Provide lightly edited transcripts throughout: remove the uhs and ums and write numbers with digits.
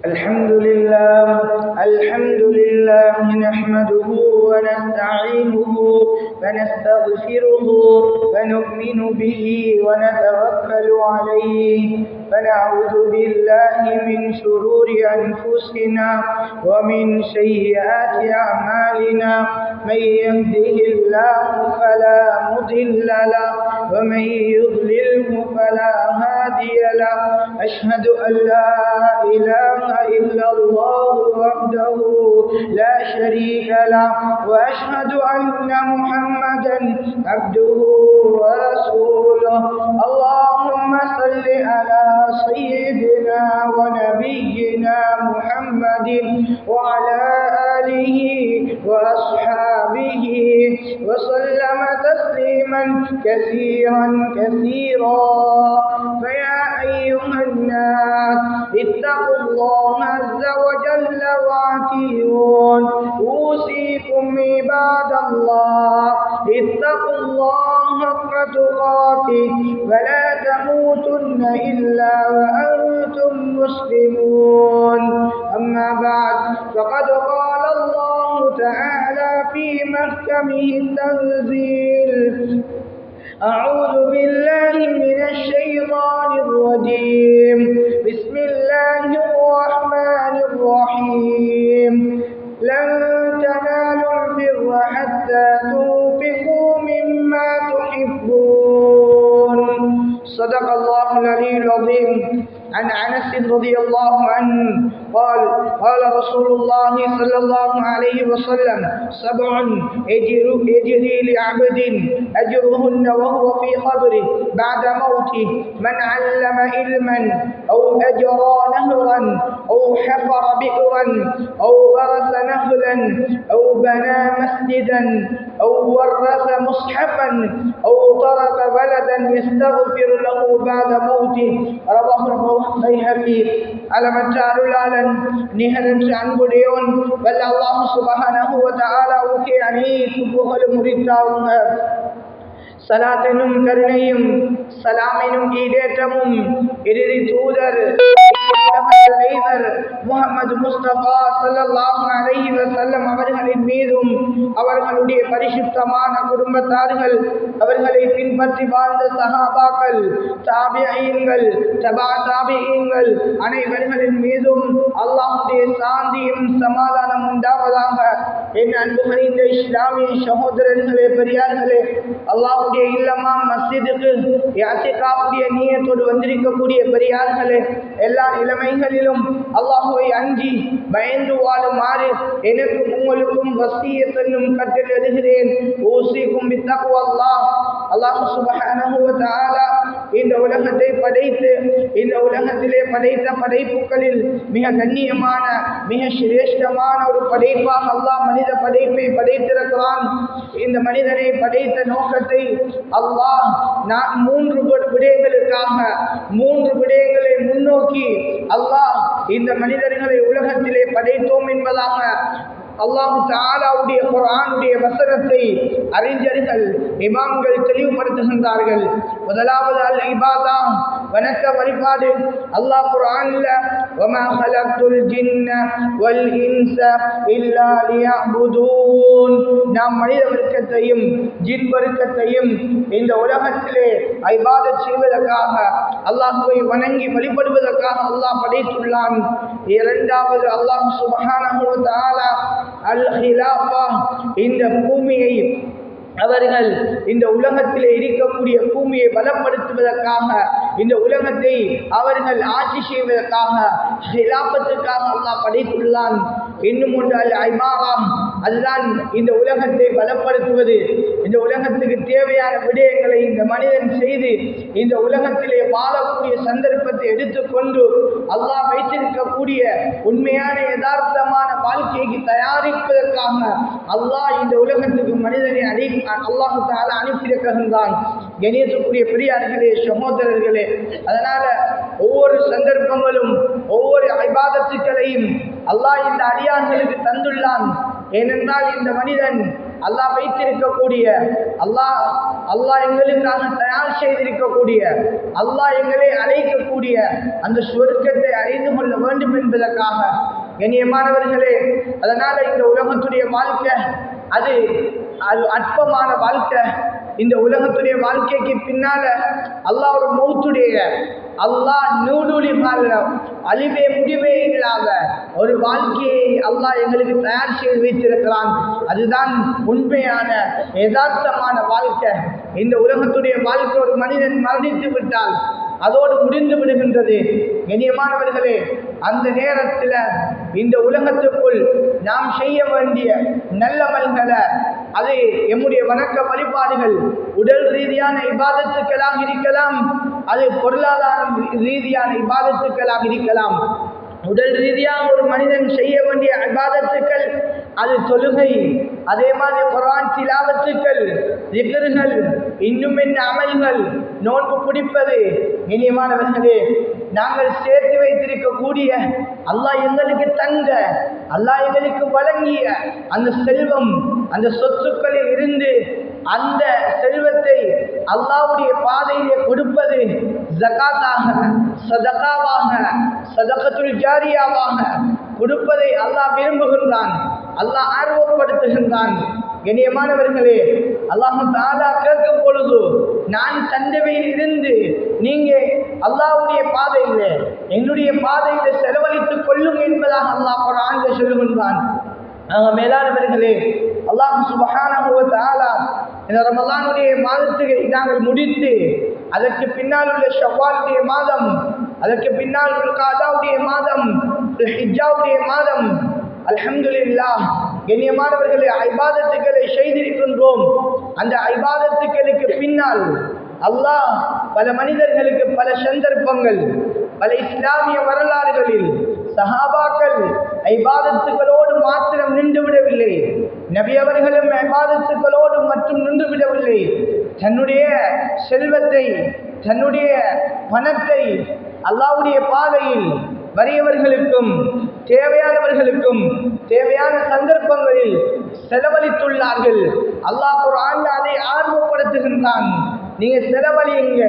الحمد لله نحمده ونستعينه ونستغفره ونؤمن به ونتوكل عليه ونعوذ بالله من شرور أنفسنا ومن سيئات أعمالنا من يهده الله فلا مضل له ومن يضلله فلا هادي له أشهد أن لا إله إلا الله وحده لا شريك له وأشهد أن محمدا عبده ورسوله اللهم صل على سيدنا ونبينا محمد وعلى آله وأصحابه وسلم تسليما كثيرا فيا أيها الناس اتقوا الله عز وجل وأطيعون أوصيكم عباد الله اتقوا الله حق تقاته ولا تموتن إلا وأنتم مسلمون أما بعد فقد قال الله تعالى في محكمه التنزيل أعوذ بالله من الشيطان الرجيم بسم الله الرحمن الرحيم لن تنالوا البر حتى تنفقوا مما تحبون صدق الله العلي العظيم عن أنس رضي الله عنه قال قال رسول الله صلى الله عليه وسلم 7 يجري لعبد أجرهن وهو في قبره بعد موته من علم علما أو أجرى نهرا أو حفر بئرا أو غرس نخلا أو بنى مسجدا أو ورث مصحفا أو ترك ولدا يستغفر له بعد موته رواه البيهقي. அளவற்ற அருளாளன் நிகரற்ற அன்புடையோன் வல்ல அல்லாஹ் சுப்ஹானஹு வ தஆலாவுக்கே அனைத்து புகழும் உரித்தாகுக. சலாத் எனும் கருணையும் சலாம் எனும் ஈடேற்றமும் இறுதி தூதர் தலைவர் முஹம்மது முஸ்தபா ஸல்லல்லாஹு அலைஹி வஸல்லம் அவர்களின் மீதும் அவர்களுடைய பரிசுத்தமான குடும்பத்தார்கள் அவர்களை பின்பற்றி வாழ்ந்த சஹாபாக்கள் தாபிஈன்கள் தபா தாபிஈன்கள் அனைவர்களின் மீதும் அல்லாஹ்வுடைய சாந்தியும் சமாதானம் உண்டாவதாக. என் அன்புகள் இந்த இஸ்லாமிய சகோதரர்களே பெரியார்களே, அல்லாஹ்வுடைய இல்லமாம் மஸ்ஜிதுக்கு இஅ்திகாஃபுடைய நியத்தோடு வந்திருக்கக்கூடிய பெரியார்களே, எல்லா நிலைமைகளிலும் அல்லாஹ்வை அஞ்சி பயந்து வாழுமாறு எனக்கும் உங்களுக்கும் வசியத் என்னும் கட்டளையிடுகிறேன். ஊசிக்கும் பித்தக்வல்லாஹ். அல்லாஹ் சுப்ஹானஹு வ தஆலா இந்த உலகத்தை படைத்து இந்த உலகத்திலே படைத்த படைப்புகளில் மிக கண்ணியமான மிக சிரேஷ்டமான ஒரு படைப்பாக அல்லாஹ் மனித படைப்பை படைத்திருக்கிறான். இந்த மனிதனை படைத்த நோக்கத்தை அல்லாஹ் 3 விடயங்களுக்காக 3 விடயங்களை முன்னோக்கி அல்லாஹ் இந்த மனிதர்களை உலகத்திலே படைத்தோம் என்பதாக அல்லாஹ் தஆலாவுடைய குர்ஆனுடைய வசனத்தை அறிஞர்கள் இமாம்கள் தெளிவுபடுத்துகின்றார்கள். முதலாவது அல் இபாதா, வணக்க வழிபாடு. அல்லாஹ் குர்ஆனில் வமா ஹலக்துல் ஜின்ன வல் இன்ஸ இல்லா லியஅ்புதூன், நாம் மனித வர்க்கத்தையும் ஜின் வர்க்கத்தையும் இந்த உலகத்திலே இபாதத் செய்வதற்காக அல்லாஹ்வை வணங்கி வழிபடுவதற்காக அல்லாஹ் படைத்துள்ளான். இரண்டாவது அல்லாஹ் சுப்ஹானஹு வ தஆலா அல் ஹிலாஃபா, இந்த பூமியை அவர்கள் இந்த உலகத்திலே இருக்கக்கூடிய பூமியை பலப்படுத்துவதற்காக இந்த உலகத்தை அவர்கள் ஆட்சி செய்வதற்காக ஹிலாஃபத்துக்காக அல்லாஹ் படைத்துள்ளான். இன்னும் ஒன்று அல் ஐமாரா, அதுதான் இந்த உலகத்தை பலப்படுத்துவது. இந்த உலகத்துக்கு தேவையான விடயங்களை இந்த மனிதன் செய்து இந்த உலகத்திலே வாழக்கூடிய சந்தர்ப்பத்தை எடுத்துக்கொண்டு அல்லாஹ் வைத்திருக்கக்கூடிய உண்மையான யதார்த்தமான வாழ்க்கைக்கு தயாரிப்பதற்காக அல்லாஹ் இந்த உலகத்துக்கு மனிதனை அல்லாஹ் தஆலா அனுப்பியிருக்கின்றான். கணியத்துக்குரிய பெரியார்களே சகோதரர்களே, அதனால ஒவ்வொரு சந்தர்ப்பங்களும் ஒவ்வொரு இபாதத்துக்களையும் அல்லாஹ் இந்த அடியார்களுக்கு தந்துள்ளான். ஏனென்றால் இந்த மனிதன் அல்லாஹ் வைத்திருக்கக்கூடிய அல்லாஹ் எங்களுக்காக தயார் செய்திருக்கக்கூடிய அல்லாஹ் எங்களை அழைக்கக்கூடிய அந்த சொர்க்கத்தை அறிந்து கொள்ள வேண்டும் என்பதற்காக கண்ணியமானவர்களே, அதனால இந்த உலகத்துடைய வாழ்க்கை அது அற்பமான வாழ்க்கை. இந்த உலகத்துடைய வாழ்க்கைக்கு பின்னால அல்லாஹ் ஒரு மௌத்துடைய அல்லாஹ் நூடுலி அழிவே முடிவே இல்லாத ஒரு வாழ்க்கையை அல்லாஹ் எங்களுக்கு தயார் செய்து வைத்திருக்கிறான். அதுதான் உண்மையான யதார்த்தமான வாழ்க்கை. இந்த உலகத்துடைய வாழ்க்கை ஒரு மனிதன் மரணித்து விட்டால் அதோடு முடிந்து விடுகின்றது. கண்ணியமானவர்களே, அந்த நேரத்தில் இந்த உலகத்துக்குள் நாம் செய்ய வேண்டிய நல்லமல்களை, அது எம்முடைய வணக்க வழிபாடுகள் உடல் ரீதியான இபாதத்துக்களாக இருக்கலாம், அது பொருளாதார ரீதியான இபாதத்துக்களாக இருக்கலாம். உடல் ரீதியாக ஒரு மனிதன் செய்ய வேண்டிய இபாதத்துக்கள் அது தொழுகை, அதே மாதிரி குர்ஆன் திலாவத்துக்கள், திக்ர்கள், இன்னும் என்ன அமல்கள், நோன்பு பிடிப்பது. இனியமானவர்களே, நாங்கள் சேர்த்து வைத்திருக்கக்கூடிய அல்லாஹ் எங்களுக்கு தந்த அல்லாஹ் எங்களுக்கு வழங்கிய அந்த செல்வம், அந்த சொத்துக்களில் இருந்து அந்த செல்வத்தை அல்லாஹ்வுடைய பாதையிலே கொடுப்பது ஜகாத்தாக, சதகாவாக, சதகத்துல் ஜாரியாவாக கொடுப்பதை அல்லாஹ் விரும்புகின்றான், அல்லாஹ் ஆர்வப்படுத்துகின்றான். கண்ணியமானவர்களே, அல்லாஹ் தஆலா கேட்கும் பொழுது நான் தந்தவையில் இருந்து நீங்க அல்லாஹ்வுடைய பாதையில் என்னுடைய பாதையில் செலவழித்துக் கொள்ளும் என்பதாக அல்லாஹ் குர்ஆனில் சொல்லுகின்றான். மேலானவர்களே, அல்லாஹ் சுப்ஹானஹு வ தஆலா இந்த ரமலானுடைய மாதத்தை நாங்கள் முடித்து அதற்கு பின்னால் உள்ள ஷவ்வாலுடைய மாதம், அதற்கு பின்னால் காதாவுடைய மாதம், ஹிஜ்ஜாவுடைய மாதம், அல்ஹம்துலில்லாஹ் கண்ணியமானவர்களே, இபாதத்துக்களை செய்திருக்கின்றோம். அந்த இபாதத்துக்களுக்கு பின்னால் அல்லாஹ் பல மனிதர்களுக்கு பல சந்தர்ப்பங்கள், பல இஸ்லாமிய வரலாறுகளில் சஹாபாக்கள் இபாதத்துக்களோடு மாத்திரம் நின்று விடவில்லை, நபி அவர்களும் இபாதத்துக்களோடு மட்டும் நின்று விடவில்லை. தன்னுடைய செல்வத்தை, தன்னுடைய பணத்தை அல்லாஹ்வுடைய பாதையில் வறியவர்களுக்கும் தேவையானவர்களுக்கும் தேவையான சந்தர்ப்பங்களில் செலவழித்துள்ளார்கள். அல்லாஹ் குர்ஆனில் அதை ஆர்வப்படுத்துகின்றான். நீங்க செலவழியுங்க,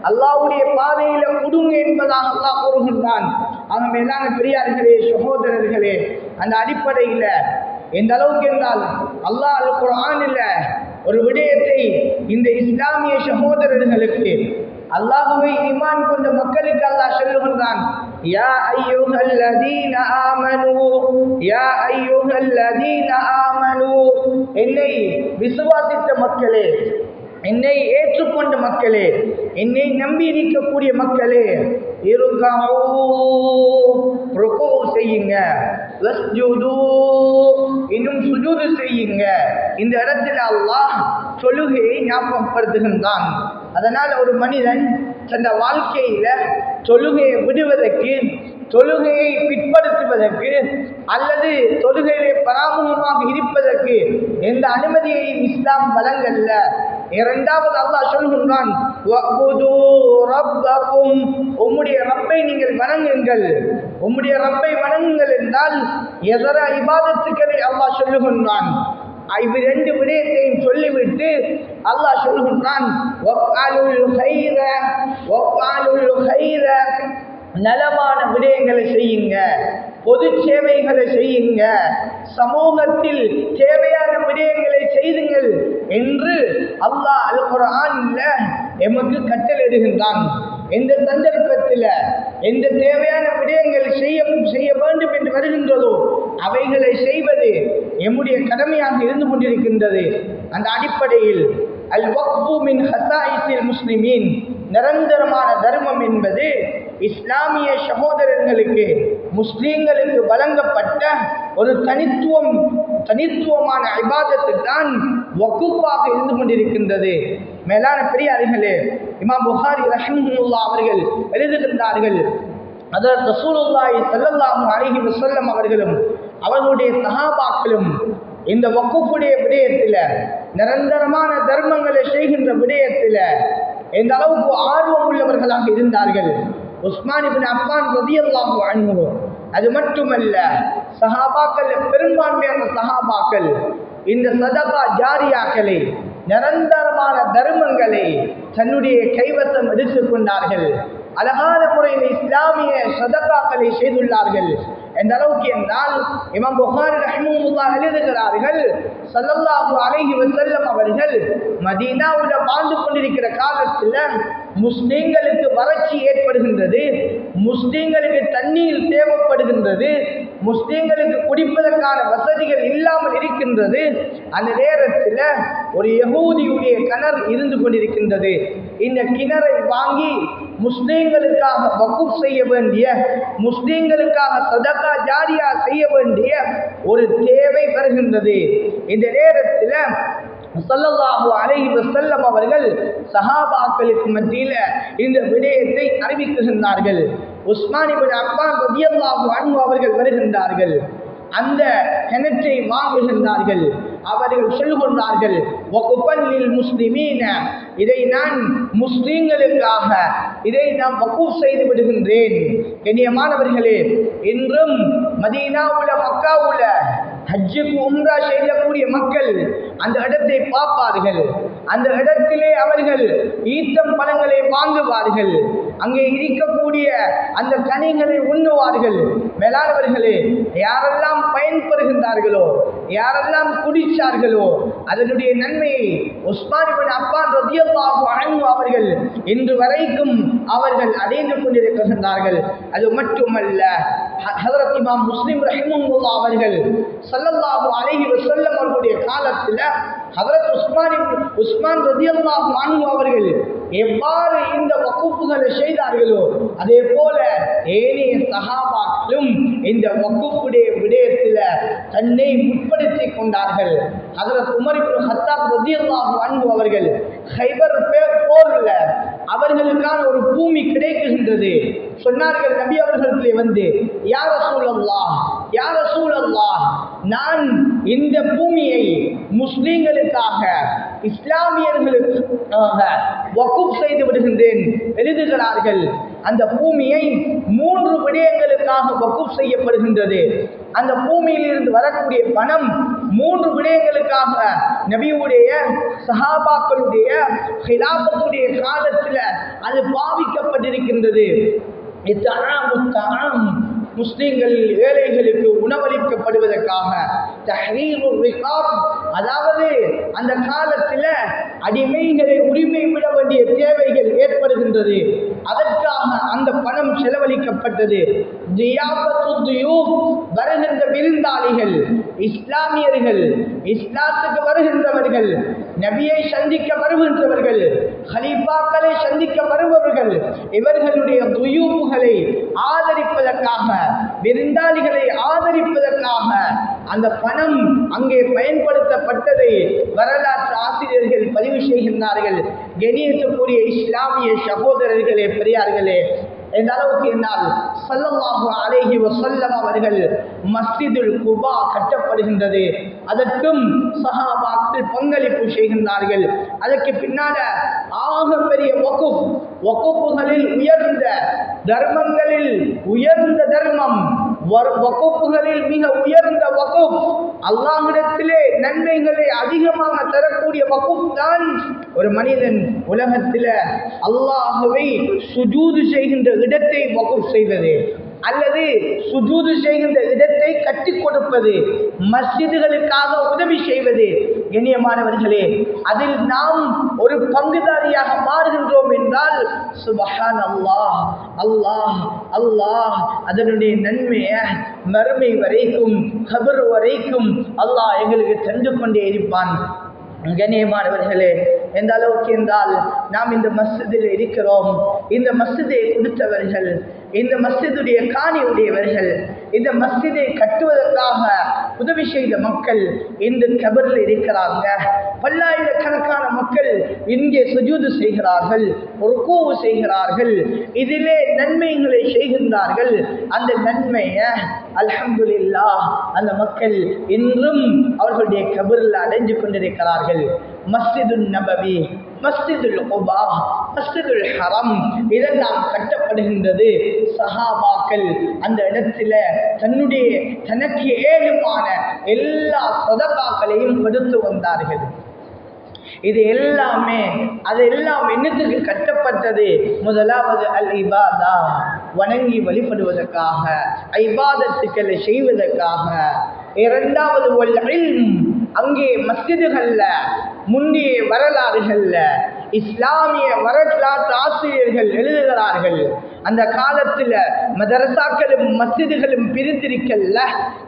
அல்லாஹ்வுடைய பாதையில கொடுங்க என்பதாக அல்லாஹ் கூறுகின்றான். ஆக மேலான பெரியார்களே, சகோதரர்களே, அந்த அடிப்படையில் எந்த அளவுக்கு என்றால் அல்லாஹ் அல் குர்ஆனில் ஒரு விடயத்தை இந்த இஸ்லாமிய சகோதரர்களுக்கு, அல்லாஹ்வை ஈமான் கொண்ட மக்களுக்கு அல்லாஹ் சொல்லுகின்றான். யா அய்யுஹல்லதீன ஆமனூ, யா அய்யுஹல்லதீன ஆமனூ, என்னை விசுவாசித்த மக்களே, என்னை ஏற்றுக்கொண்ட மக்களே, என்னை நம்பி இருக்கக்கூடிய மக்களே, இர்கூ, ருக்கூ செய்யுங்க, வஸ்ஜுது, இன்னும் சுஜூது செய்யுங்க. இந்த இடத்துல அல்லாஹ் தொழுகையை ஞாபகப்படுத்துகின்றான். அதனால் ஒரு மனிதன் தன் வாழ்க்கையில தொழுகையை விடுவதற்கு, தொழுகையை பிற்படுத்துவதற்கு அல்லது தொழுகையிலே பராமுகமாக இருப்பதற்கு எந்த அனுமதியையும் இஸ்லாம் வழங்கல்ல. இரண்டாவது அல்லாஹ் சொல்கின்றான், வஅ்புது ரப்பக்கும், உம்முடைய ரப்பை நீங்கள் வணங்குங்கள். உம்முடைய ரப்பை வணங்குங்கள் என்றால் எதர இபாதத்துக்களை அல்லாஹ் சொல்லுகின்றான். இவ் ரெண்டு விடயத்தையும் சொல்லிவிட்டு அல்லாஹ் சொல்கின்றான், வஃஅலுல் கைர, வஃஅலுல் கைர, நலமான விடயங்களை செய்யுங்க, பொது சேவைகளை செய்யுங்க, சமூகத்தில் தேவையான விடயங்களை செய்துங்கள் என்று அல்லாஹ் அல் குர்ஆனில் எமக்கு கட்டளையிடுகின்றான். எந்த சந்தர்ப்பத்தில் எந்த தேவையான விடயங்கள் செய்ய வேண்டும் என்று வருகின்றதோ அவைகளை செய்வது எம்முடைய கடமையாக இருந்து கொண்டிருக்கின்றது. அந்த அடிப்படையில் அல் வக்ஃபு மின் ஹஸாயிஸில் முஸ்லிமீன், நிரந்தரமான தர்மம் என்பது இஸ்லாமிய சகோதரர்களுக்கு, முஸ்லீம்களுக்கு வழங்கப்பட்ட ஒரு தனித்துவமான இபாதத்து தான் வக்ஃபாக இருந்து கொண்டிருக்கின்றது. மேலான பெரியார்களே, இமாம் புகாரி ரஹிமஹுல்லாஹ் அவர்கள் எழுதுகின்றார்கள், ஹஜ்ரத் ரசூலுல்லாஹி ஸல்லல்லாஹு அலைஹி வஸல்லம் அவர்களும் அவர்களுடைய சஹாபாக்களும் இந்த வக்ஃபுடைய விடயத்தில், நிரந்தரமான தர்மங்களை செய்கின்ற விடயத்தில் எந்த அளவுக்கு ஆர்வம் உள்ளவர்களாக இருந்தார்கள். உஸ்மான் இப்னு அஃபான் ரலியல்லாஹு அன்ஹு, அது மட்டுமல்ல சஹாபாக்கள், பெரும்பான்மையான சஹாபாக்கள் இந்த சதகா ஜாரியாக்களை, நிரந்தரமான தர்மங்களை தன்னுடைய கைவசம் எடுத்துக் கொண்டார்கள். அழகான முறையில் இஸ்லாமிய சதகாக்களை செய்துள்ளார்கள். எந்த அளவுக்கு என்றால் இமாம் புகாரி ரஹ்மத்துல்லாஹி எழுதுகிறார்கள், ஸல்லல்லாஹு அலைஹி வஸல்லம் அவர்கள் மதீனாவுல வாழ்ந்து கொண்டிருக்கிற காலத்தில் முஸ்லிம்களுக்கு வறட்சி ஏற்படுகின்றது, முஸ்லிம்களுக்கு தண்ணீர் தேவைப்படுகின்றது, முஸ்லிம்களுக்கு குடிப்பதற்கான வசதிகள் இல்லாமல் இருக்கின்றது. அந்த நேரத்தில் ஒரு யஹூதியுடைய கிணறு இருந்து கொண்டிருக்கின்றது. இந்த கிணறை வாங்கி முஸ்லிம்களுக்காக வக்ஃப் செய்ய வேண்டிய, முஸ்லிம்களுக்காக சதகா ஜாரியா செய்ய வேண்டிய ஒரு தேவை வருகின்றது. இந்த நேரத்தில் ஸல்லல்லாஹு அலைஹி வஸல்லம் அவர்கள் சஹாபாக்களுக்கு மத்தியில் இந்த விடயத்தை அறிவிக்கின்றார்கள். உஸ்மான் இப்னு அஃபான் ரலியல்லாஹு அன்ஹு அவர்கள் வருகின்றார்கள். அந்த கிணற்றை வாங்குகின்றார்கள். அவர்கள் சொல்லுகின்றார்கள், வக்ஃபல் முஸ்லிமீன, இதை நான் முஸ்லிம்களுக்காக இதை நான் வக்ஃப் செய்து விடுகின்றேன். கண்ணியமானவர்களே, இன்றும் மதீனாவுல மக்காவுல ஹஜ்ஜுக்கு உம்ரா செய்யக்கூடிய மக்கள் அந்த இடத்தை பார்ப்பார்கள். அந்த இடத்திலே அவர்கள் ஈத்தம் பழங்களை வாங்குவார்கள். அங்கே இருக்கக்கூடிய அந்த கனிகளை உண்ணுவார்கள். மேலானவர்களே, யாரெல்லாம் பயன்பெறுகின்றார்களோ, யாரெல்லாம் குடித்தார்களோ, அதனுடைய நன்மையை உஸ்மான் இப்னு அஃபான் ரலியல்லாஹு அன்ஹு அவர்கள் இன்று வரைக்கும் அவர்கள் அடைந்து கொண்டிருக்கின்றார்கள். அது மட்டுமல்ல, ஹஜ்ரத் இமாம் முஸ்லிம் ரஹிமஹுல்லாஹ் அவர்கள் ஸல்லல்லாஹு அலைஹி வஸல்லம் அவர்களுடைய காலத்தில் ஹஜ்ரத் உஸ்மான் ரலியல்லாஹு அன்ஹு அவர்கள் எவ்வாறு இந்த வக்ஃபுகளை செய்தார்களோ, அதே போல ஏனைய சஹாபாக்களும் இந்த வக்ஃபுடைய விடயத்தில் தன்னை முற்படுத்தி கொண்டார்கள். ஹஜ்ரத் உமர் இப்னு கத்தாப் ரலியல்லாஹு அன்ஹு அவர்கள் கைபர் போர்ல அவர்களுக்கான ஒரு பூமி கிடைக்கின்றது. சொன்னார்கள் நபி அவர்களிடத்திலே வந்து, யா ரசூலல்லாஹ், யா ரசூலல்லாஹ், நான் இந்த பூமியை முஸ்லிம்களுக்காக, இஸ்லாமியர்களுக்காக வக்ஃப் செய்து விடுகின்றேன் எழுதுகிறார்கள். அந்த பூமியை 3 விடயங்களுக்காக வக்ஃப் செய்யப்படுகின்றது. அந்த பூமியில் இருந்து வரக்கூடிய பணம் 3 விடயங்களுக்காக நபியுடைய சஹாபாக்களுடைய ஹிலாஃபத்துடைய காலத்தில் அது பாவிக்கப்பட்டிருக்கின்றது. முஸ்லிம்கள் ஏழைகளுக்கு உணவளிக்கப்படுவதற்காக, தஹ்ரீருர் ரிகாப், அதாவது அந்த காலத்தில் அடிமைகளை உரிமை விட வேண்டிய தேவைகள் ஏற்படுகின்றது. அதற்காக அந்த பணம் செலவழிக்கப்பட்டது. வருகின்ற விருந்தாளிகள், இஸ்லாமியர்கள், இஸ்லாத்துக்கு வருகின்றவர்கள், நபியை சந்திக்க வருகின்றவர்கள், ஹலீஃபாக்களை சந்திக்க வருபவர்கள், இவர்களுடைய துயூபுகளை ஆதரிப்பதற்காக, விருந்தாளிகளை ஆதரிப்பதற்காக அந்த பணம் அங்கே பயன்படுத்தப்பட்டதை வரலாற்று ஆசிரியர்கள் பதிவு செய்கின்றார்கள். கண்ணியத்துக்குரிய இஸ்லாமிய சகோதரர்களே, பெரியார்களே, எந்த அளவுக்கு என்னால் ஸல்லல்லாஹு அலைஹி வஸல்லம் அவர்கள் மஸ்ஜிதுல் குபா கட்டப்படுகின்றது. அதற்கும் சஹாபாக்கள் பங்களிப்பு செய்கின்றார்கள். அதற்கு பின்னால ஆகப்பெரிய வக்ஃபுகளில் உயர்ந்த தர்மங்களில் உயர்ந்த தர்மம், வக்ஃபுகளில் மிக உயர்ந்த வக்ஃப், அல்லாஹ்விடத்திலே நன்மைகளை அதிகமாக தரக்கூடிய வக்ஃப் தான் ஒரு மனிதன் உலகத்தில் அல்லாஹ்வை சுஜூது செய்கின்ற இடத்தை வக்ஃப் செய்வது, அல்லது சுஜூது செய்கின்ற இடத்தை கட்டி கொடுப்பது, மஸ்ஜிதுகளுக்காக உதவி செய்வது. கண்ணியமானவர்களே, அதில் நாம் ஒரு பங்குதாரியாக மாறுகின்றோம் என்றால் சுப்ஹான் அல்லாஹ், அல்லாஹ் அல்லாஹ் அதனுடைய நன்மையை மறுமை வரைக்கும், கபர் வரைக்கும் அல்லாஹ் எங்களுக்கு தந்து கொண்டே இருப்பான். கண்ணியமானவர்களே, எந்த அளவுக்கு என்றால் நாம் இந்த மஸ்ஜிதில் இருக்கிறோம். இந்த மஸ்ஜிதை கொடுத்தவர்கள், இந்த மஸ்ஜிதுடைய காணி உடையவர்கள், இந்த மஸ்ஜிதை கட்டுவதற்காக உதவி செய்த மக்கள் இன்று கபரில் இருக்கிறாங்க. பல்லாயிரக்கணக்கான மக்கள் இங்கே சுஜூது செய்கிறார்கள், ருக்கூ செய்கிறார்கள், இதிலே நன்மைகளை செய்கின்றார்கள். அந்த நன்மையை அல்ஹம்துலில்லாஹ் அந்த மக்கள் இன்றும் அவர்களுடைய கபரில் அடைஞ்சு கொண்டிருக்கிறார்கள். மஸ்ஜிதுன் நபவி, மஸ்ஜிதுல் குபா, மஸ்ஜிதுல் ஹரம் இதெல்லாம் கட்டப்படுகின்றது. சஹாபாக்கள் அந்த இடத்துல தனக்கு ஏழுமான எல்லா சதகாக்களையும் எடுத்து வந்தார்கள். இது எல்லாமே அதெல்லாம் என்னத்துக்கு கட்டப்பட்டது? முதலாவது அல் இபாதா, வணங்கி வழிபடுவதற்காக, இபாதத்துக்களை செய்வதற்காக. இரண்டாவது வல் இல்ம், அங்கே மஸ்ஜிதுகள்ல முந்தைய வரலாறுகள்ல இஸ்லாமிய வரலாற்று ஆசிரியர்கள் எழுதுகிறார்கள், அந்த காலத்தில் மதரசாக்களும் மஸ்ஜிதுகளும் பிரிந்திருக்கல்ல.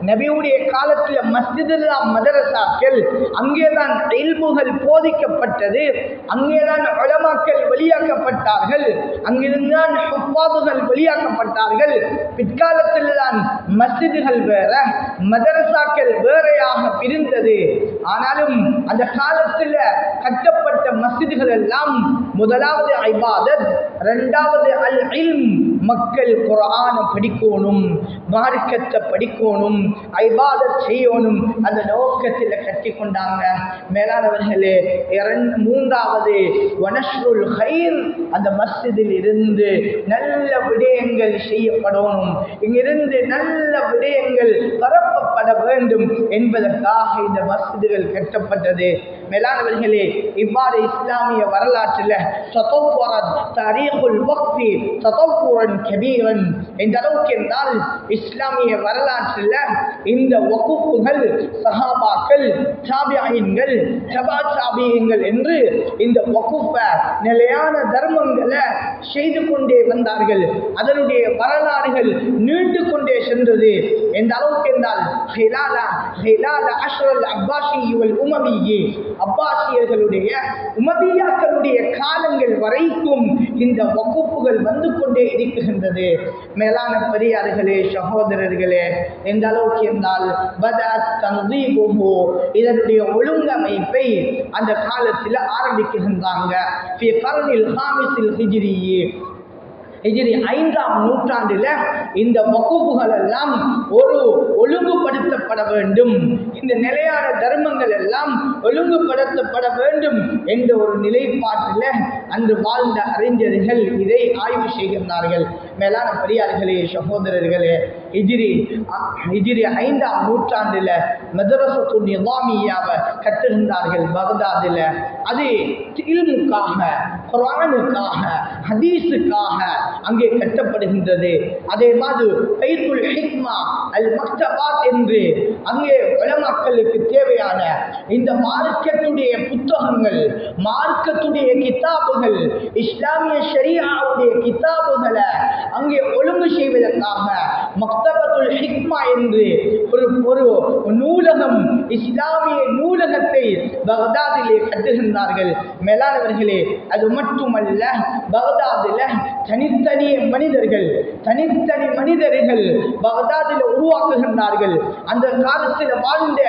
நபியுடைய காலத்தில் மஸ்ஜிதெல்லாம் மதரசாக்கள், அங்கேதான் இல்முகள் போதிக்கப்பட்டது, அங்கேதான் உலமாக்கள் வெளியாக்கப்பட்டார்கள், அங்கிருந்தான் ஹுஃபாதுகள் வெளியாக்கப்பட்டார்கள். பிற்காலத்தில் தான் மஸ்ஜிதுகள் வேற மதரசாக்கள் வேறையாக பிரிந்தது. ஆனாலும் அந்த காலத்தில் கட்டப்பட்ட மஸ்ஜிதுகள் எல்லாம் முதலாவது இபாதத், இரண்டாவது அல் இல்ம், மக்கள் குர்ஆனை படிக்கணும், மார்க்கத்தை படிக்கணும், இபாதத் செய்யணும், அந்த நோக்கத்தில் கட்டி கொண்டாங்க. மேலானவர்களே, மூன்றாவது வனஷ்ருல் கைர், அந்த மஸ்ஜிதில் இருந்து நல்ல விடயங்கள் செய்யப்படணும், இங்கிருந்து நல்ல விடயங்கள் பரப்பப்பட வேண்டும் என்பதற்காக இந்த மஸ்ஜிதுகள் கட்டப்பட்டது. மேலானவர்களே, இவ்வாறு இஸ்லாமிய வரலாற்றில் ததவ்வரத் தாரீகுல் வக்ஃபி ததவ்வரன் கபீரன் என்ற அளவுக்கு என்றால் இஸ்லாமிய வரலாற்றில் இந்த வக்ஃபுகள் சஹாபாக்கள், தாபிஈன்கள், தபா தாபிஈன்கள் என்று இந்த வக்ஃபை நிலையான தர்மங்களை செய்து கொண்டே வந்தார்கள். அதனுடைய வரலாறுகள் நீண்டு கொண்டே சென்றது. எந்த அளவுக்கு என்றால் அப்பாசியர்களுடைய உமவியாக்களுடைய காலங்கள் வரைக்கும் இந்த வகுப்புகள் வந்து கொண்டே இருக்கின்றது. மேலான பெரியார்களே, சகோதரர்களே, எந்த அளவுக்கு என்றால் இதனுடைய ஒழுங்கமைப்பை அந்த காலத்தில் ஆரம்பிக்கின்றாங்க. ஹிஜ்ரி 5ஆம் நூற்றாண்டில் இந்த வகுப்புகள் எல்லாம் ஒரு ஒழுங்குபடுத்தப்பட வேண்டும், இந்த நிலையான தர்மங்கள் எல்லாம் ஒழுங்குபடுத்தப்பட வேண்டும் என்ற ஒரு நிலைப்பாட்டில் அன்று வாழ்ந்த அறிஞர்கள் இதை ஆய்வு செய்கின்றார்கள். மேலான பெரியார்களே, சகோதரர்களே, ஹிஜ்ரி 5ஆம் நூற்றாண்டில் மதரசத்து நிஸாமியாவை கட்டுகின்றார்கள் பக்தாதில். அது இல்முக்காக, குர்ஆனுக்காக, ஹதீஸுக்காக அங்கே கட்டப்படுகின்றது. அதே மாதிரி பைத்துல் ஹிக்மா அல் மக்தபாத் என்று அங்கே உலமாக்களுக்கு தேவையான இந்த மார்க்கத்துடைய புத்தகங்கள், மார்க்கத்துடைய கிதாபுகள், இஸ்லாமிய ஷரீஆவுடைய கிதாபுகளை அங்கே ஒழுங்கு செய்வதற்காக மக்தபத்துல் ஹிக்மா என்று ஒரு நூலகம், இஸ்லாமிய நூலகத்தை பக்தாதிலே கட்டுகின்றார்கள். மேலானவர்களே, அது மட்டுமல்ல, பக்தாதில் தனித்தனி மனிதர்கள் பக்தாதில் உருவாக்குகின்றார்கள். அந்த காலத்தில் வாழ்ந்த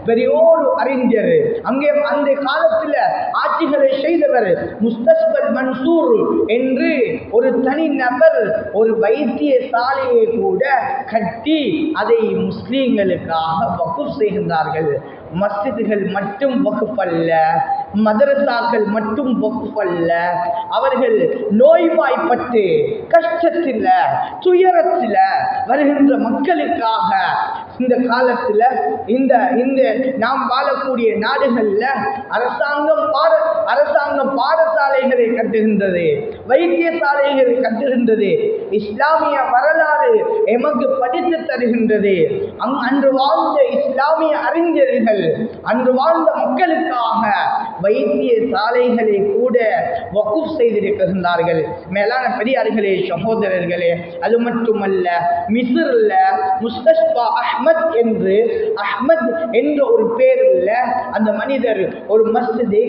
பெரியோரு அறிஞர், அங்கே அந்த காலத்தில் ஆட்சிகளை செய்தவர் முஸ்தஸ்பல் மன்சூர் என்று ஒரு தனி நபர் ஒரு வைத்தியசாலையை கூட கட்டி அதை முஸ்லீம்களுக்காக வக்ஃப் செய்கின்றார்கள். மஸ்ஜிதுகள் மட்டும் வக்ஃப் அல்ல, மதரசாக்கள் மட்டும் வக்ஃப் அல்ல. அவர்கள் நோய்வாய்ப்பட்டு கஷ்டத்தில், துயரத்தில் வருகின்ற மக்களுக்காக இந்த காலத்தில் இந்த நாம் வாழக்கூடிய நாடுகளில் அரசாங்கம் பாடசாலைகளை கட்டுகின்றது, வைத்தியசாலைகளை கட்டுகின்றது, இஸ்லாமிய வரலாறு எமக்கு படித்து தருகின்றது. அன்று வாழ்ந்த இஸ்லாமிய அறிஞர்கள், அன்று வாழ்ந்த மக்களுக்காக வைத்தியசாலைகளை கூட வக்ஃப் செய்திருக்கின்றார்கள். மேலான பெரியார்களே, சகோதரர்களே, அது மட்டுமல்ல, மிஸ்ரில் முஸ்தஸ்பா அஹ்மத் என்ற ஒரு பேரில் அந்த மனிதர் ஒரு மஸ்ஜிதை,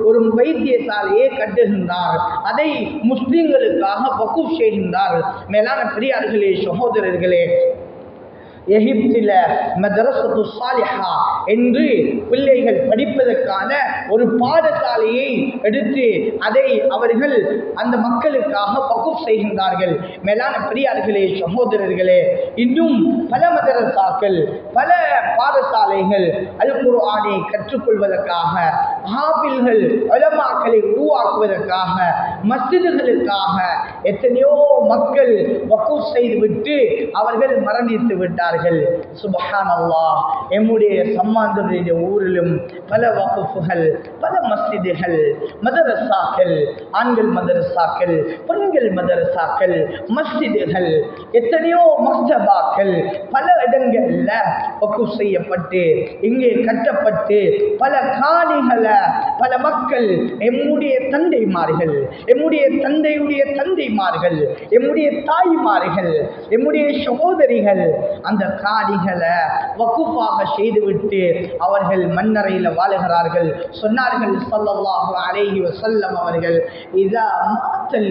ஒரு வைத்தியசாலையை கட்டுகின்றார். அதை முஸ்லிம்களுக்காக வக்ஃப் செய்கின்றார். மேலான பெரியார்களே, சகோதரர்களே, எகிப்தில் மதரசத்து சாலிஹா என்று பிள்ளைகள் படிப்பதற்கான ஒரு பாடசாலையை எடுத்து அதை அவர்கள் அந்த மக்களுக்காக வக்ஃப் செய்கின்றார்கள். மேலான பெரியார்களே, சகோதரர்களே, இன்னும் பல மதரசாக்கள், பல பாடசாலைகள் அல் குர்ஆனை கற்றுக்கொள்வதற்காக, ஹாஃபில்கள் உலமாக்களை உருவாக்குவதற்காக மஸ்ஜிதுகளுக்காக எத்தனையோ மக்கள் வக்ஃப் செய்துவிட்டு அவர்கள் மரணித்து விட்டார்கள். சுப்ஹானல்லாஹ். எம்முடைய சம்மாந்துடைய ஊரிலும் பல வக்ஃப்கள், பல மஸ்ஜிதுகள், மதரசாக்கள், ஆண்கள் மதரசாக்கள், பெண்கள் மதரசாக்கள், மஸ்ஜிதுகள், எத்தனையோ மக்தபாக்கள் பல இடங்கள்ல வக்ஃப் செய்யப்பட்டு இங்கே கட்டப்பட்டு பல காணிகளை பல மக்கள் எம்முடைய தந்தைமார்கள், எம்முடைய தந்தையுடைய தந்தைமார்கள், எம்முடைய தாய்மார்கள், எம்முடைய சகோதரிகள் அந்த காணிகளை வக்ஃபாக செய்துவிட்டு அவர்கள் மண்ணறையில் வாழுகிறார்கள். சொன்னார்கள் ஸல்லல்லாஹு அலைஹி வஸல்லம் அவர்கள், இதா மாத்தல்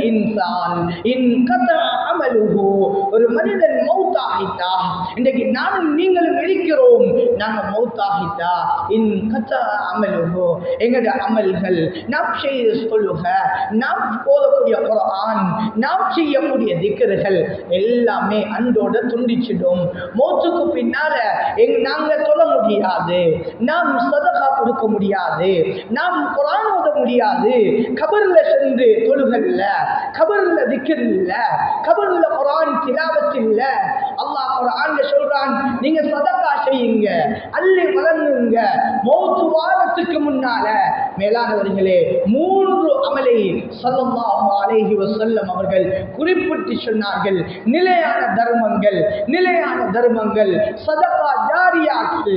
இன்சான் இன் கதா அமலுஹு, ஒரு மனிதன் மௌத்தாகிட்டா, இன்றைக்கு நானும் நீங்களும் இருக்கிறோம், நாங்கள் மௌத்தாகிட்டா, இன் கதா அமலுஹு, எங்களுடைய அமல்கள், நாம் செய்த சொல்லுக, நாம் போதக்கூடிய குர்ஆன், நாம் செய்யக்கூடிய திக்ர்கள் எல்லாமே அன்றோட துண்டிச்சிடும். மௌத்துக்கு பின்னால நாங்க சொல்ல முடியாது, நாம் சதகா கொடுக்க முடியாது, நாம் குர்ஆன் ஓத முடியாது, கபர்ல சென்று தொழுகல்ல, கபர்ல திக்ர் இல்ல, கபர்ல குர்ஆன் திலாவத் இல்ல. அல்லாஹ் குர்ஆன்ல சொல்றான், நீங்க சதகா செய்யுங்க, அள்ளி வழங்குங்க. மௌத்து வாரத்துக்கு முன்னால மேலானவர்களே 3 அமலை ஸல்லல்லாஹு அலைஹி வஸல்லம் அவர்கள் குறிப்பிட்டு சொன்னார்கள். நிலையான தர்மங்கள் சதகா ஜாரியாக்கு.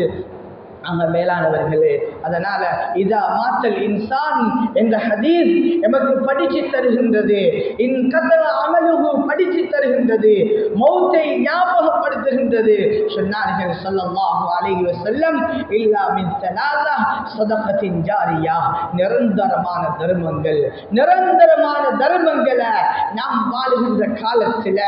மேலானவர்களே, அதனால இதா மாத்தல் இன்சான் என்ற ஹதீஸ் எமக்கு படிச்சு தருகின்றது, இன் கதா அமலுஹு படிச்சு தருகின்றது, மௌத்தை ஞாபகப்படுத்துகின்றது. சொன்னார்கள் ஸல்லல்லாஹு அலைஹி வஸல்லம், இல்லா மின் ஸலாஸா ஸதகத்தின் ஜாரியா, நிரந்தரமான தர்மங்களை நாம் வாழுகின்ற காலத்தில்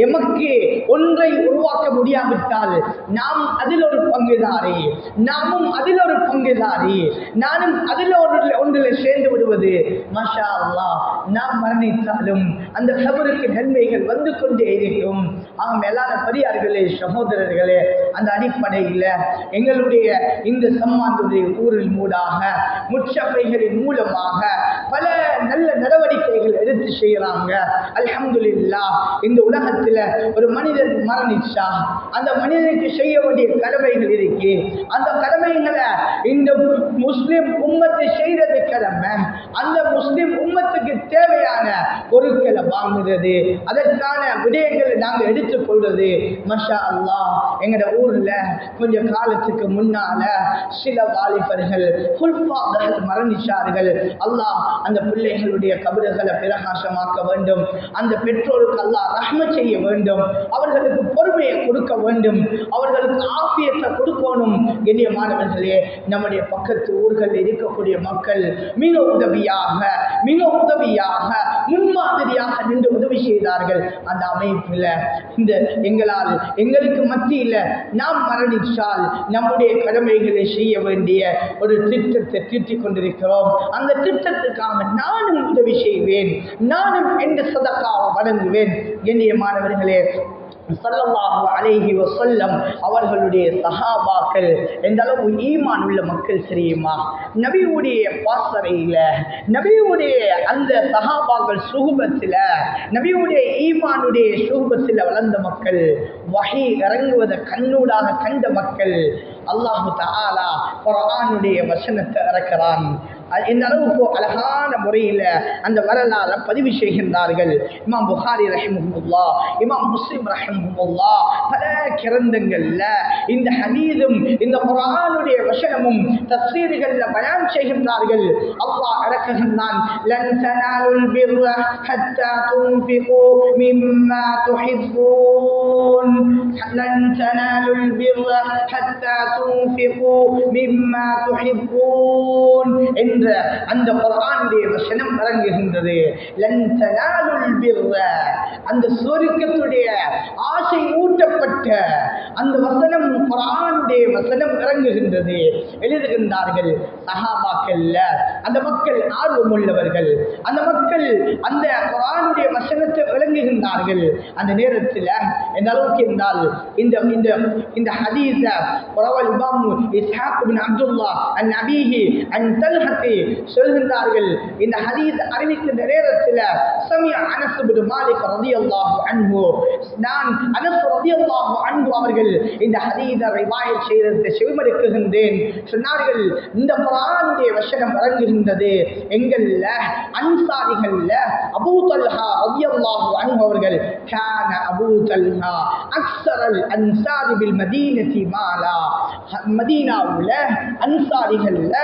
எமக்கு ஒன்றை உருவாக்க முடியாவிட்டால் நாம் அதில் ஒரு பங்குதாரி, நாமும் அதில் ஒரு பங்குதாரி, நானும் அதில் ஒன்றில் சேர்ந்து விடுவது. மாஷா அல்லாஹ், நாம் மரணித்தாலும் அந்த கபருக்கு நன்மைகள் வந்து கொண்டே இருக்கும். மேலான பெரியார்களே, சகோதரர்களே, அந்த அடிப்படையில் எங்களுடைய இந்த சம்மாந்துடைய ஊரில் மூடாக முச்சபைகளின் மூலமாக பல நல்ல நடவடிக்கைகள் எடுத்து செய்யறாங்க. அல்ஹம்துலில்லாஹ். இந்த உலகத்தில் ஒரு மனிதன் மரணிச்சா அந்த மனிதனுக்கு செய்ய வேண்டிய கடமைகள் இருக்கு. அந்த கடமைகளை இந்த முஸ்லிம் உம்மத்தை செய்யறது கடமை. அந்த முஸ்லிம் உம்மத்துக்கு தேவையான பொருட்களை வாங்குறது, அதற்கான விடயங்களை நாங்கள் எடுத்துக்கொள்வது. மஷா அல்லாஹ், எங்கட ஊர்ல கொஞ்ச காலத்துக்கு முன்னால சில வாலிபர்கள் மரணிச்சார்கள். அல்லாஹ் அந்த பிள்ளைகளுடைய கபறுகளை பிரகாசமாக்க வேண்டும். அந்த பெற்றோருக்கு அல்லாஹ் ரஹ்மத் செய்ய வேண்டும். அவர்களுக்கு பொறுமையை கொடுக்க வேண்டும். அவர்களுக்கு ஆஃபியத்தை கொடுக்கணும். கண்ணியமானவர்களே, நம்முடைய பக்கத்து ஊர்களில் இருக்கக்கூடிய மக்கள் மிக உதவியாக முன்மாதிரியாக நின்று உதவி செய்தார்கள். அந்த அமைப்பில் இந்த எங்களுக்கு மத்தியில் நாம் மரணிச்சால் நம்முடைய கடமைகளை செய்ய வேண்டிய ஒரு திட்டத்தை தீட்டிக் கொண்டிருக்கிறோம். அந்த திட்டத்துக்காக நானும் உதவி செய்வேன், நானும் எந்த சதகாவை வழங்குவேன். கண்ணியமானவர்களே, ஸல்லல்லாஹு அலைஹி வஸல்லம் அவர்களுடைய சஹாபாக்கள் எந்த அளவு ஈமான் உள்ள மக்கள் தெரியுமா? நபியுடைய பாசறையில, நபியுடைய அந்த சஹாபாக்கள் சுஹபத்தில், நபியுடைய ஈமானுடைய சுஹபத்தில் வளர்ந்த மக்கள், வஹி இறங்குவதை கண்ணூடாக கண்ட மக்கள். அல்லாஹு தஆலா குர்ஆனுடைய வசனத்தை இறக்கிறான். இந்த அளவுக்கு அழகான முறையில் அந்த வரலாறை பதிவு செய்கின்றார்கள். இமாம் புகாரி ரஹிமஹுல்லாஹ், இமாம் முஸ்லிம் ரஹிமஹுல்லாஹ் பல கிரந்தங்கள்ல இந்த ஹதீஸும் இந்த குர்ஆனுடைய வசனமும் தஃசீர்கள்ல பயான் செய்கின்றார்கள். அல்லாஹ் இறக்குகின்றான், லன் தனாலுல் பிர்ர ஹத்தா துன்ஃபிகு மிம்மா துஹிப்பூன், லன் தனாலுல் பிர்ர ஹத்தா துன்ஃபிகு மிம்மா துஹிப்பூன் என்ற என்ற அந்த குர்ஆனுடைய வசனம் இறங்குகின்றது. லன் தனாலுல் பிர்ர, அந்த சொர்க்கத்துடைய ஆசை ஊட்டப்பட்ட அந்த வசனம் குர்ஆனுடைய வசனம் இறங்குகின்றது. எழுதுகின்றார்கள் சஹாபாக்கள், அந்த மக்கள் ஆர்வம் உள்ளவர்கள், அந்த மக்கள் அந்த குர்ஆனுடைய வசனத்தை விளங்குகின்றார்கள். அந்த நேரத்தில் எந்த அளவுக்கு என்றால் இந்த ஹதீஸ ரவல் இமாம் இஸ்ஹாக் இப்னு அப்துல்லாஹ் அன் அபீஹி அன் தல்ஹத்தி சொல்கின்றார்கள். இந்த ஹதீஸ் அறிவிக்கின்ற நேரத்தில் சமிஅ அனஸ் இப்னு மாலிக் ரலியல்லாஹு அன்ஹு, நான் அனஸ் ரலியல்லாஹு அன்ஹு அவர்கள் இந்த ஹதீஸை ரிவாயத் செய்ததை செவிமடுக்குகின்றேன். சொன்னார்கள், இந்த குர்ஆனுடைய வசனம் இறங்குகின்றது. எங்கள்ல அன்சாரிகள்ல அபூ தல்ஹா ரலியல்லாஹு அன்ஹு அவர்கள், கான அபூ தல்ஹா அக்ஸரல் அன்சாரி பில் மதீனத்தி மாலா, மதீனாவுல அன்சாரிகள்ல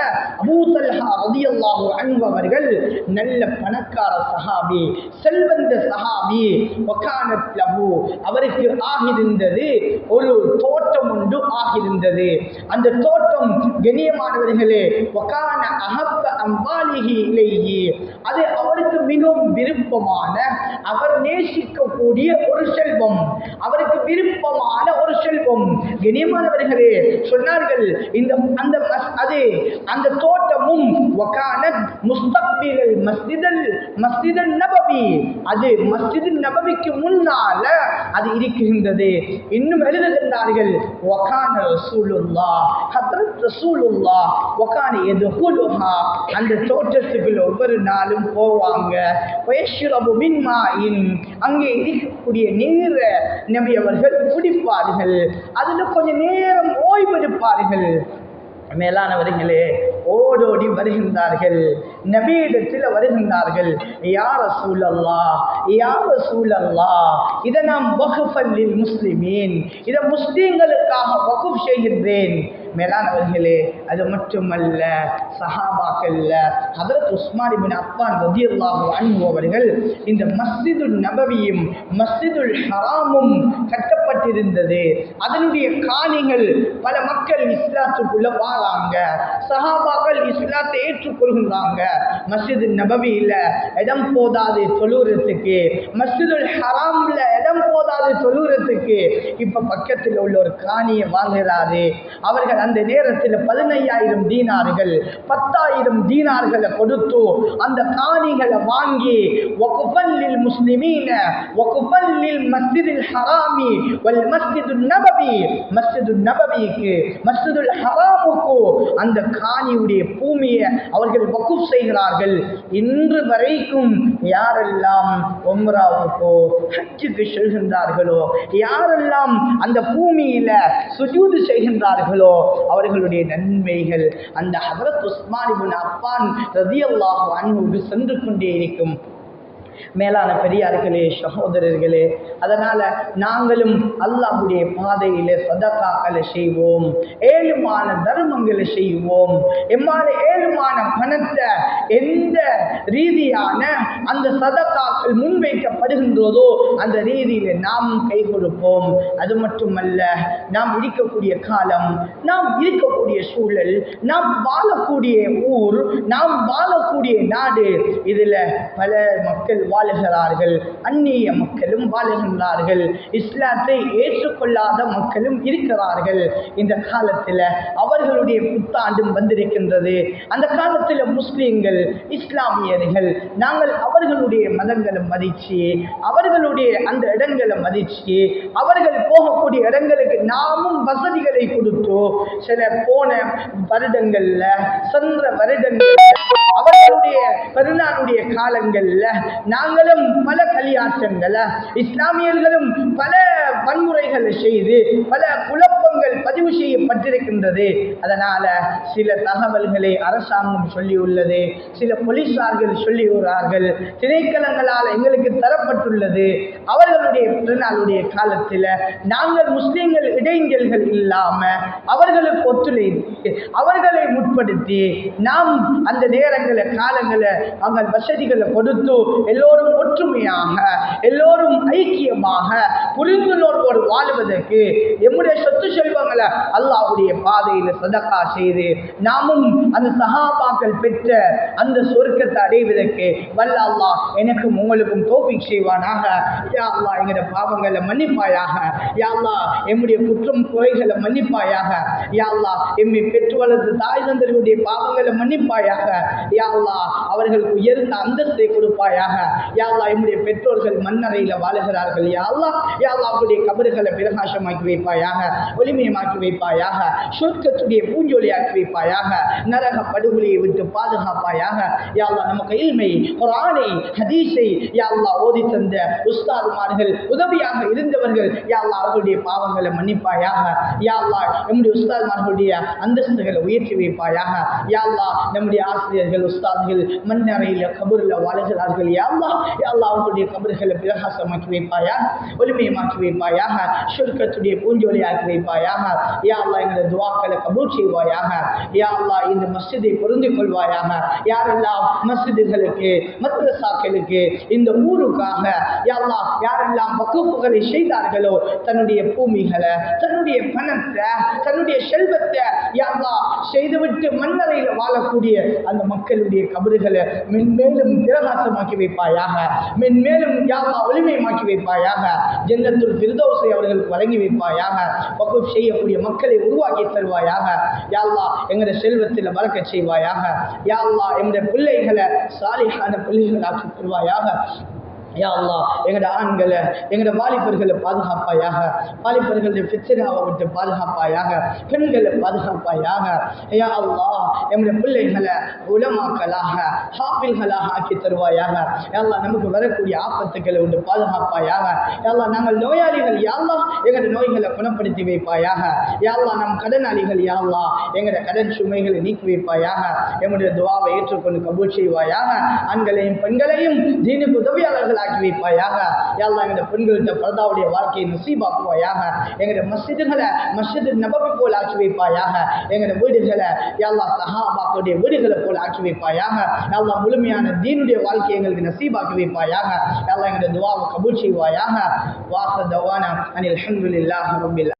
அபூ தல்ஹா ரலியல்லாஹு அன்ஹு அவர்கள் நல்ல பணக்கார சஹாபி, செல்வந்த சஹாபி. வகானத் லஹு, அவருக்கு ஆகியிருந்தது ஒரு தோட்டம் ஒன்று ஆகியிருந்தது. அந்த தோட்டம் கண்ணியமானவர்களே, வகான அஹப்ப அம்வாலிஹி இலைஹி, அது அவருக்கு மிகவும் விருப்பமான, அவர் நேசிக்கக்கூடிய ஒரு செல்வம், அவருக்கு விருப்பமான ஒரு செல்வம். கண்ணியமானவர்களே சொன்னார்கள், அந்த தோட்டமும் வகானத் முஸ்தக்பிலல் மஸ்ஜிதல் நபவி, அது மஸ்ஜித் நபவிக்கு முன்னால அது இருக்கின்றது. இன்னும் எழுதுகின்றார்கள், வகான ரசூலுல்லாஹ், ஹத்ரத் ரசூலுல்லாஹ் வகான யதுகுலுஹா, அந்த தோட்டத்துக்குள்ள ஒவ்வொரு நாளும் போவாங்க. வயஷ்ரபு மின் மாஇன், அங்கே இருக்கக்கூடிய நீரை நபி அவர்கள் குடிப்பார்கள். அதுல கொஞ்சம் நேரம் ஓய்வெடுப்பார்கள். மேலானவர்களே, ஓடோடி வருகின்றார்கள், நபியிடத்தில் வருகின்றார்கள். யா ரசூலல்லாஹ், யா ரசூலல்லாஹ், இதை நாம் வக்ஃபன் லில் முஸ்லிமீன், இதை முஸ்லிம்களுக்காக வக்ஃப் செய்கின்றேன். மேலானவர்களே, அது மட்டுமல்ல, சஹாபாக்கள்ல ஹதரத் உஸ்மான் இப்னு அஃபான் ரலியல்லாஹு அன்ஹு அவர்கள் இந்த மஸ்ஜிதுல் நபவியும் மஸ்ஜிதுல் ஹராமும் கட்டப்பட்டிருந்தது. அதனுடைய காணிகள் பல மக்கள் இஸ்லாத்துக்குள்ள வாராங்க, சஹாபாக்கள் இஸ்லாத்தை ஏற்றுக்கொள்கின்றாங்க. மஸ்ஜிதுல் நபவியில இடம் போதாது தொழுறதுக்கு, மஸ்ஜிதுல் ஹராம்ல இடம் போதாது தொழுறதுக்கு. இப்ப பக்கத்தில் உள்ள ஒரு காணியை வாங்குறாரு. அவர்கள் அந்த நேரத்தில் 15,000 தீனார்கள் 10,000 தீனார்களை கொடுத்து அந்த காணிகளை வாங்கி வக்ஃபன் லில் முஸ்லிமீன வக்ஃபன் லில் மஸ்ஜிதில் ஹராமி வல் மஸ்ஜிதுன் நபவி, மஸ்ஜிதுல் நபவிக்கு மஸ்ஜிதுல் ஹராமுக்கு அந்த காணியுடைய பூமியை அவர்கள் வக்ஃப் செய்கிறார்கள். இன்று வரைக்கும் யாரெல்லாம் உம்ராவுக்கோ ஹஜ்ஜுக்கு செல்கின்றார்களோ, யாரெல்லாம் அந்த பூமியில சுஜூது செய்கின்றார்களோ, அவர்களுடைய நன்மைகள் அந்த ஹஜ்ரத் உஸ்மான் இப்னு அஃபான் ரலியல்லாஹு அன்ஹுவுக்கு சென்று கொண்டே இருக்கும். மேலான பெரியார்களே, சகோதரர்களே, அதனால நாங்களும் அல்லாஹ்வுடைய பாதையிலே சதகாக்களை செய்வோம், ஏழுமான தர்மங்களை செய்வோம். எம்மால ஏழுமான பணத்தை எந்த ரீதியான அந்த சதகாக்கள் முன்வைக்கப்படுகின்றதோ அந்த ரீதியில நாம் கை கொடுப்போம். அது மட்டுமல்ல, நாம் இருக்கக்கூடிய காலம், நாம் இருக்கக்கூடிய சூழல், நாம் வாழக்கூடிய ஊர், நாம் வாழக்கூடிய நாடு, இதுல பல மக்கள் வாழுகிறார்கள், அந்நிய மக்களும் வாழுகின்றார்கள், இஸ்லாத்தை ஏற்றுக்கொள்ளாத மக்களும் இருக்கிறார்கள். இந்த காலத்தில் அவர்களுடைய புத்தாண்டும் வந்திருக்கின்றது. அந்த காலத்தில் முஸ்லிம்கள், இஸ்லாமியர்கள், நாங்கள் அவர்களுடைய மதங்களை மதிச்சு, அவர்களுடைய அந்த இடங்களை மதிச்சு, அவர்கள் போகக்கூடிய இடங்களுக்கு நாமும் வசதிகளை கொடுத்து, சில போன வருடங்கள்ல, சென்ற வருடங்கள்ல, அவர்களுடைய பெருநாளுடைய காலங்கள்ல நாங்களும் பல களியாட்டங்களை, இஸ்லாமியர்களும் பல வன்முறைகளை செய்து பல குழப்பங்கள் பதிவு செய்யப்பட்டிருக்கின்றது. அதனால சில தகவல்களை அரசாங்கம் சொல்லியுள்ளது, சில போலீசார்கள் சொல்லியுள்ளார்கள், திணைக்களங்களால் எங்களுக்கு தரப்பட்டுள்ளது. அவர்களுடைய பிறநாளுடைய காலத்தில் நாங்கள் முஸ்லிம்கள் இடைஞ்சல்கள் இல்லாம அவர்களுக்கு ஒத்துழைத்து அவர்களை முற்படுத்தி நாம் அந்த நேரங்களை காலங்களை அவங்கள் வசதிகளை கொடுத்து எல்லோரும் ஒற்றுமையாக, எல்லோரும் ஐக்கியமாக, புரிந்துணர்வோடு வாழ்வதற்கு, எம்முடைய சொத்து செல்வங்களை அல்லாஹ்வுடைய பாதையில சதகா செய்து நாமும் அந்த சஹாபாக்கள் பெற்ற அந்த சொர்க்கத்தை அடைவதற்கு வல்ல அல்லாஹ் எனக்கும் உங்களுக்கும் தௌஃபீக் செய்வானாக. யா அல்லாஹ் எங்களுடைய பாவங்களை மன்னிப்பாயாக. யா அல்லாஹ் எம்முடைய குற்றம் குறைகளை மன்னிப்பாயாக. யா அல்லாஹ் எம்மை பெற்று வளர்ந்த தாய் தந்தர்களுடைய பாவங்களை மன்னிப்பாயாக. யா அல்லாஹ் அவர்களுக்கு உயர்ந்த அந்தஸ்தை கொடுப்பாயாக. யா அல்லாஹ் எம்முடைய பெற்றோர்கள் மண்ணறையில வாழுகிறார்கள். யா அல்லாஹ் அவருடைய கபறுகளை பிரகாசமாக்கி வைப்பாயாக, ஒளிமயமாக்கி வைப்பாயாக, சொர்க்கத்துடைய பூஞ்சொலியாக்கி வைப்பாயாக, நரக படுகொலியை விட்டு பாதுகாப்பாயாக. யா அல்லாஹ் நமக்கு இல்மை குர்ஆனை ஹதீஸை யா அல்லாஹ் ஓதி தந்த உஸ்தாதுமார்கள் உதவியாக இருந்தவர்கள் யா அல்லாஹ் அவர்களுடைய பாவங்களை மன்னிப்பாயாக. யா அல்லாஹ் நம்முடைய உஸ்தாதுமார்களுடைய அந்தஸ்துகளை உயர்த்தி வைப்பாயாக. யா அல்லாஹ் நம்முடைய ஆசிரியர்கள் உஸ்தாதுகள் மண்ணறையில கபூர்ல வாழுகிறார்கள். யா அல்லாஹ் அவர்களுடைய கபறுகளை பிரகாசமாக்கி வைப்பாயாக, ஒளிமயமாக்கி வைப்பாயாக, சொர்க்கத்துடைய பூஞ்சொலியாக்கி வைப்பாயாக. யா அல்லாஹ் எங்களுடைய துஆக்களை கபூல் செய்வாயாக. யா அல்லாஹ் இந்த மஸ்ஜிதை பொருந்திக் கொள்வாயாக. யாரெல்லாம் மஸ்ஜிதுகளுக்கு மദ്രஸாக்களுக்கு இந்த ஊருக்காக யா அல்லாஹ் யாரெல்லாம் வக்ஃபுகளை செய்தார்களோ தன்னுடைய பூமிகளை தன்னுடைய பணத்தை தன்னுடைய செல்வத்தை யா அல்லாஹ் செய்துவிட்டு மண்ணறையில் வாழக்கூடிய அந்த மக்களுடைய கபறுகளை மென்மேலும் பிரகாசமாக்கி வைப்பாயாக, மென்மேலும் யா அல்லாஹ் ஒளிமயமாக்கி வைப்பாயாக. ஜன்னத்துல் ஃபிர்தௌஸை அவர்களுக்கு வழங்கி வைப்பாயாக. வக்ஃப் செய்யக்கூடிய மக்களை உருவாக்கி தருவாயாக. யா அல்லாஹ் எங்களுடைய செல்வத்தில் பரக்கத் செய்வாயாக. யா அல்லாஹ் எங்களுடைய பிள்ளைகளை சாலிஹான பிள்ளைகளாக்கி தருவாயாக. யா அல்லாஹ் எங்களுடைய ஆண்களை எங்களுடைய வாலிபர்களை பாதுகாப்பாயாக, வாலிபர்களுடைய ஃபித்னாவை விட்டு பாதுகாப்பாயாக, பெண்களை பாதுகாப்பாயாக. யா அல்லாஹ் எங்களுடைய பிள்ளைகளை உலமாக்களாக ஹாஃபில்களாக ஆக்கி தருவாயாக. யா அல்லாஹ் நமக்கு வரக்கூடிய ஆபத்துக்களை விட்டு பாதுகாப்பாயாக. யா அல்லாஹ் நாங்கள் நோயாளிகள், யா அல்லாஹ் எங்களுடைய நோய்களை குணப்படுத்தி வைப்பாயாக. யா அல்லாஹ் நம் கடனாளிகள், யா அல்லாஹ் எங்களுடைய கடன் சுமைகளை நீக்கி வைப்பாயாக. எங்களுடைய துஆவை ஏற்றுக்கொண்டு கபூல் செய்வாயாக. ஆண்களையும் பெண்களையும் தீனுக்கு உதவியாளர்கள் ஆக்கி வைப்பாயாக. யா அல்லாஹ் எங்களுடைய பெண்களுடைய பர்தாவுடைய வாழ்க்கையை நசீபாக்குவாயாக. எங்களுடைய மஸ்ஜிதுகளை மஸ்ஜிது நபவி போல் ஆக்கி வைப்பாயாக. எங்களுடைய வீடுகளை யா அல்லாஹ் சஹாபாக்களுடைய வீடுகளை போல் ஆக்கி வைப்பாயாக. யா அல்லாஹ் முழுமையான தீனுடைய வாழ்க்கையை எங்களுக்கு நசீபாக்கி வைப்பாயாக. யா அல்லாஹ் எங்களுடைய துஆவை கபூல் செய்வாயாக. வாஹிர் தவானா அனில் ஹம்துலில்லாஹி ரப்பில்